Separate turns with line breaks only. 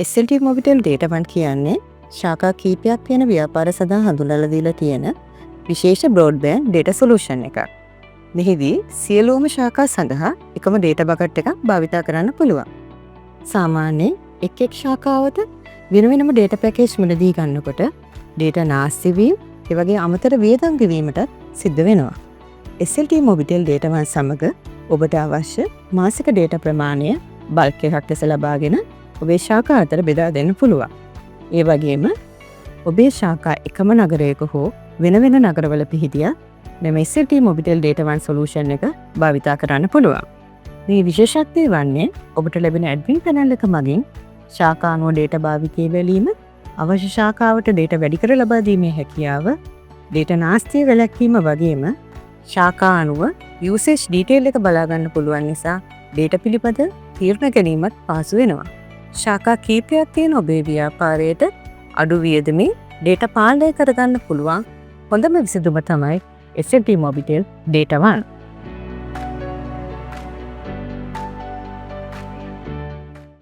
SLT Mobitel data 1 කියන්නේ ශාඛා කීපයක් තියෙන ව්‍යාපාර සඳහා හඳුන්වලා දීලා තියෙන විශේෂ බ්‍රෝඩ්බෑන්ඩ් ඩේටා සොලියුෂන් එකක්. මෙහිදී සියලුම ශාඛා සඳහා එකම ඩේටා බකට් එකක් භාවිත කරන්න පුළුවන්. සාමාන්‍යයෙන් එක් ශාඛාවට වෙන වෙනම ඩේටා පැකේජ් මිලදී ගන්නකොට ඩේටා නාස්ති වීම, ඒ වගේ අමතර වියදම් ගෙවීමට සිද්ධ වෙනවා. SLT මොබිටෙල් ඩේටා 1 සමග ඔබට අවශ්‍ය මාසික ඩේටා ප්‍රමාණය බල්ක් එකක් ලෙස ලබාගෙන ඔබේ ශාඛා අතර බෙදා දෙන්න පුළුවන්. ඒ වගේම ඔබේ ශාඛා එකම නගරයක හෝ වෙන වෙන නගරවල පිහිටියා මෙම SLT මොබිටෙල් ඩේටා 1 සොලියුෂන් එක භාවිත කරන්න පුළුවන්. මේ විශේෂත්වය වන්නේ ඔබට ලැබෙන ඇඩ්මින් පැනල් එක මගින් ශාඛා අනුව ඩේටා භාවිතය බැලීම, අවශ්‍ය ශාඛාවට ඩේටා වැඩි කර ලබා දීමේ හැකියාව, ඩේටා නාස්තිය වැළැක්වීම වගේම ශාඛා අනුව යූසේජ් ඩීටේල් එක බලා ගන්න පුළුවන් නිසා ඩේටා පිළිබඳ තීරණ ගැනීමත් පහසු වෙනවා. ශාඛා කීපයක් තියෙන ඔබේ ව්‍යාපාරයට අඩු වියදමින් ඩේටා පාලනය කරගන්න පුළුවන් හොඳම විසඳුම තමයි SLT මොබිටෙල් ඩේටා 1.